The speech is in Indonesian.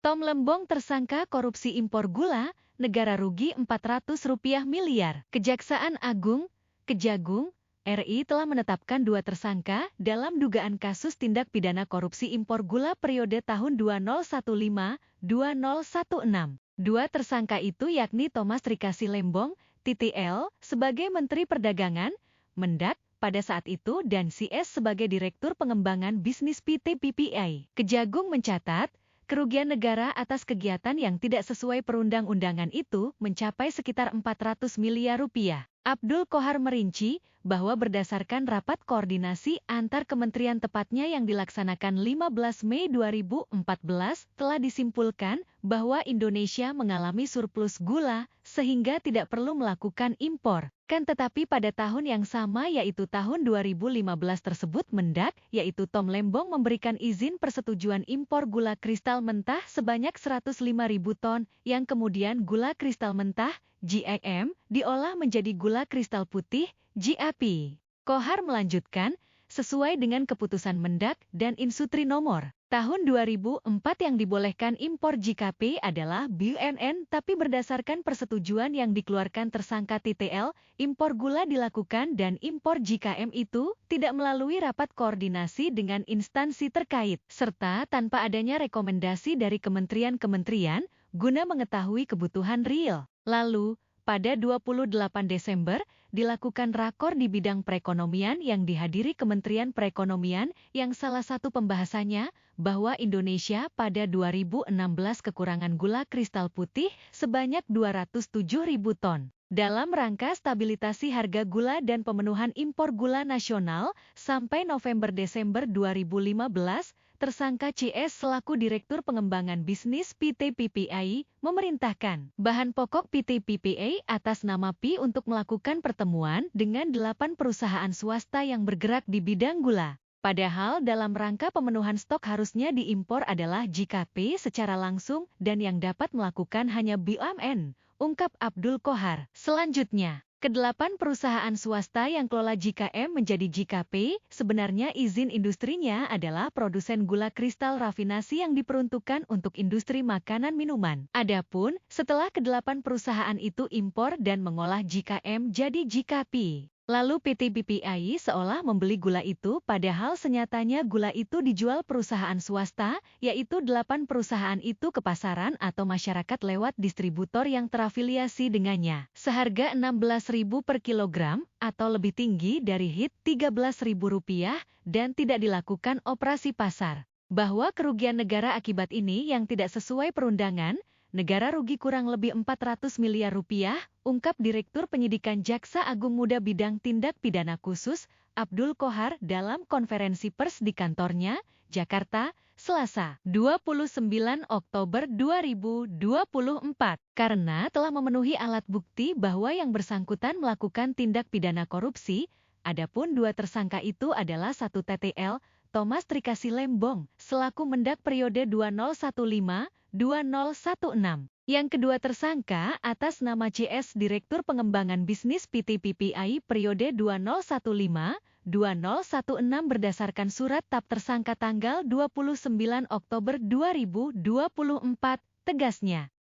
Tom Lembong tersangka korupsi impor gula, negara rugi Rp400 miliar. Kejaksaan Agung, Kejagung, RI telah menetapkan 2 tersangka dalam dugaan kasus tindak pidana korupsi impor gula periode tahun 2015-2016. 2 tersangka itu yakni Thomas Rikasi Lembong, TTL, sebagai Menteri Perdagangan, Mendak, pada saat itu dan CS sebagai Direktur Pengembangan Bisnis PT PPI. Kejagung mencatat, kerugian negara atas kegiatan yang tidak sesuai perundang-undangan itu mencapai sekitar Rp400 miliar. Abdul Qohar merinci bahwa berdasarkan rapat koordinasi antar kementerian tepatnya yang dilaksanakan 15 Mei 2014 telah disimpulkan bahwa Indonesia mengalami surplus gula sehingga tidak perlu melakukan impor. Kan tetapi pada tahun yang sama yaitu tahun 2015 tersebut Mendak, yaitu Tom Lembong memberikan izin persetujuan impor gula kristal mentah sebanyak 105.000 ton yang kemudian gula kristal mentah, GIM, diolah menjadi gula kristal putih, GAP. Qohar melanjutkan, sesuai dengan keputusan Mendak dan Insutri nomor tahun 2004 yang dibolehkan impor JKP adalah BUMN tapi berdasarkan persetujuan yang dikeluarkan tersangka TTL, impor gula dilakukan dan impor JKM itu tidak melalui rapat koordinasi dengan instansi terkait, serta tanpa adanya rekomendasi dari kementerian-kementerian guna mengetahui kebutuhan real. Lalu, pada 28 Desember, dilakukan rakor di bidang perekonomian yang dihadiri Kementerian Perekonomian yang salah satu pembahasannya bahwa Indonesia pada 2016 kekurangan gula kristal putih sebanyak 207.000 ton. Dalam rangka stabilisasi harga gula dan pemenuhan impor gula nasional sampai November-Desember 2015, tersangka CS selaku Direktur Pengembangan Bisnis PT PPI memerintahkan bahan pokok PT PPI atas nama P untuk melakukan pertemuan dengan 8 perusahaan swasta yang bergerak di bidang gula. Padahal dalam rangka pemenuhan stok harusnya diimpor adalah JKP secara langsung dan yang dapat melakukan hanya BUMN, ungkap Abdul Qohar. Selanjutnya, ke-8 perusahaan swasta yang kelola JKM menjadi JKP, sebenarnya izin industrinya adalah produsen gula kristal rafinasi yang diperuntukkan untuk industri makanan minuman. Adapun, setelah ke-8 perusahaan itu impor dan mengolah JKM jadi JKP. Lalu PT PPI seolah membeli gula itu padahal senyatanya gula itu dijual perusahaan swasta, yaitu 8 perusahaan itu ke pasaran atau masyarakat lewat distributor yang terafiliasi dengannya. Seharga Rp16.000 per kilogram atau lebih tinggi dari HIT Rp13.000 dan tidak dilakukan operasi pasar. Bahwa kerugian negara akibat ini yang tidak sesuai perundangan, negara rugi kurang lebih Rp400 miliar, ungkap Direktur Penyidikan Jaksa Agung Muda Bidang Tindak Pidana Khusus, Abdul Qohar dalam konferensi pers di kantornya, Jakarta, Selasa, 29 Oktober 2024. Karena telah memenuhi alat bukti bahwa yang bersangkutan melakukan tindak pidana korupsi, adapun 2 tersangka itu adalah 1 TTL, Thomas Rikasi Lembong, selaku Mendak periode 2015-2016. Yang kedua tersangka atas nama CS Direktur Pengembangan Bisnis PT PPI periode 2015-2016 berdasarkan surat TAP tersangka tanggal 29 Oktober 2024, tegasnya.